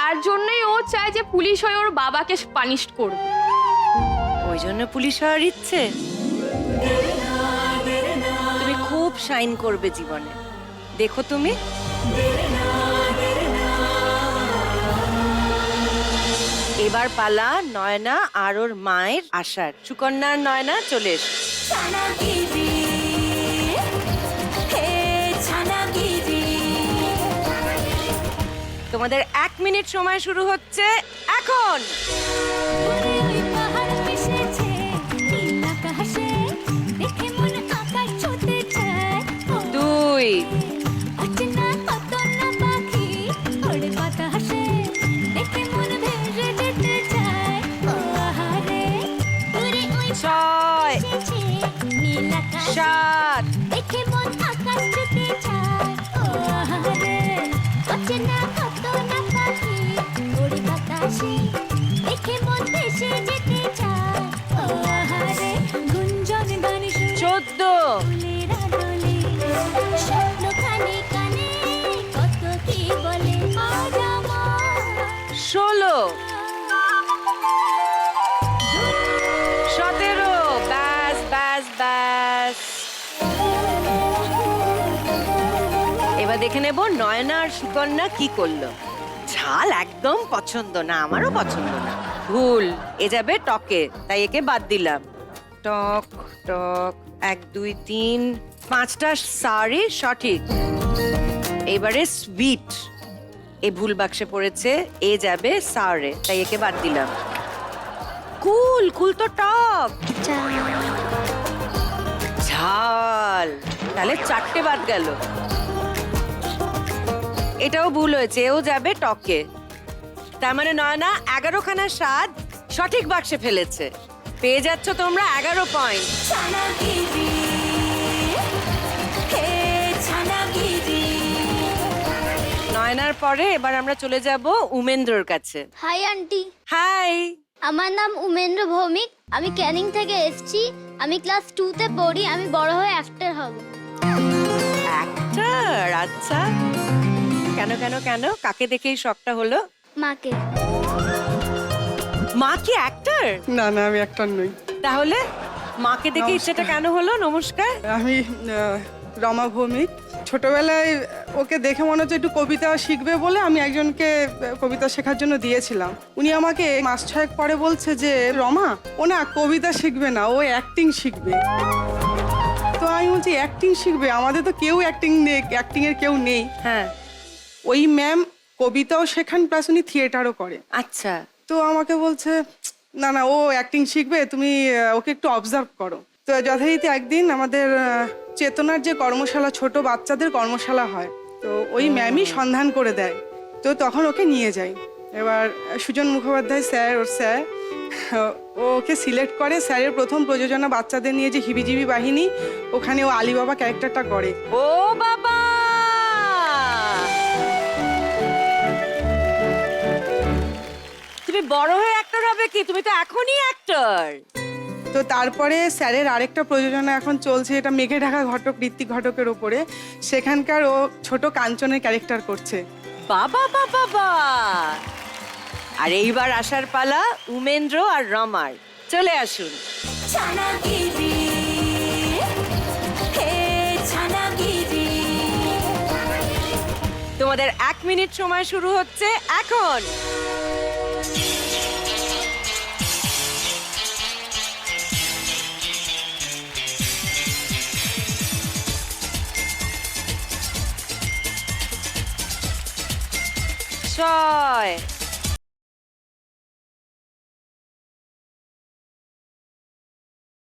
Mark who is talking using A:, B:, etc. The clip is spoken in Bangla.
A: তার জন্যই ও চায় যে পুলিশ হয়ে ওর বাবাকে পানিশ করবে।
B: ওই জন্য পুলিশ হওয়ার ইচ্ছে? তুমি খুব শাইন করবে জীবনে, দেখো তুমি। এবার পালা নয়না আর ওর মায়ের আসার। সুকন্যা আর নয়না চলে এসো। তোমাদের 1 মিনিট সময় শুরু হচ্ছে এখন। 2 6 7 14 16 17 ব্যাস ব্যাস ব্যাস। এবার দেখে নেব নয়না আর সুকন্যা কি করলো। ঝাল একদম পছন্দ না, আমারও পছন্দ না। ভুল, এ যাবে টকে, তাই একে বাদ দিলাম। টক টক 1 2 3 5টা সারি সঠিক। এবারে সুইট, এ ভুল বাক্সে পড়েছে, এ যাবে সারে, তাই একে বাদ দিলাম। কুল, কুল তো টক। ঝাল, তাহলে 4টে বাদ গেল। এটাও ভুল হয়েছে, এও যাবে টকে। তার মানে নয়না 11খানা স্বাদ সঠিক বাক্সে ফেলেছে। পেয়ে যাচ্ছ তোমরা 11 পয়েন্ট। নয়নার পরে এবার আমরা চলে যাব উমেন্দ্রর কাছে।
C: Hi aunty,
B: hi.
C: আমার নাম উমেন্দ্র ভৌমিক, আমি ক্যানিং থেকে এসেছি। আমি ক্লাস 2তে পড়ি, আমি বড় হয়ে অ্যাক্টর হব।
B: অ্যাক্টর? আচ্ছা, কেন কেন কেন, কাকে দেখে এই শখটা হলো?
C: মাকে।
B: মা কি অ্যাক্টর?
D: না না, আমি অ্যাক্টর নই।
B: তাহলে মাকে দেখে ইচ্ছেটা কেন হলো? নমস্কার,
D: আমি রমা ভৌমিক। ছোটবেলায় ওকে দেখে মনে হচ্ছে একটু কবিতা শিখবে বলে আমি একজনকে কবিতা শেখার জন্য দিয়েছিলাম। উনি আমাকে মাস 6 পরে বলছে যে রমা, ও না কবিতা শিখবে না, ও অ্যাক্টিং শিখবে। তো আমি বলছি অ্যাক্টিং শিখবে? আমাদের তো কেউ অ্যাক্টিং নেই, অ্যাক্টিং এর কেউ নেই।
B: হ্যাঁ।
D: ওই ম্যাম কবিতাও শেখান প্লাস উনি থিয়েটারও করে।
B: আচ্ছা।
D: তো আমাকে বলছে না না, ও অ্যাক্টিং শিখবে, তুমি ওকে একটু অবজার্ভ করো। তো যথারীতি একদিন আমাদের চেতনার যে কর্মশালা, ছোট বাচ্চাদের কর্মশালা হয়, তো ওই ম্যামই সন্ধান করে দেয়। তো তখন ওকে নিয়ে যাই। এবার সুজন মুখোপাধ্যায় স্যার, ওর স্যার, ওকে সিলেক্ট করে। স্যারের প্রথম প্রযোজনা বাচ্চাদের নিয়ে যে হিবিজিবি বাহিনী, ওখানে ও আলিবাবা ক্যারেক্টারটা করে।
B: ও বাবা, তুমি বড় হয়ে অ্যাক্টর হবে কি? তুমি তো এখনই অ্যাক্টর।
D: তো তারপরে স্যারের আরেকটা প্রযোজনা এখন চলছে, এটা মেঘে ঢাকা ঘটক, ঋত্বিক ঘটকের ওপরে। সেখানকার ও ছোট কাঞ্চনের ক্যারেক্টার করছে।
B: বাবা বাবা বা। আর এইবার আসার পালা উমেন্দ্র আর রমার। চলে আসুন। তোমাদের 1 মিনিট সময় শুরু হচ্ছে এখন। ছয়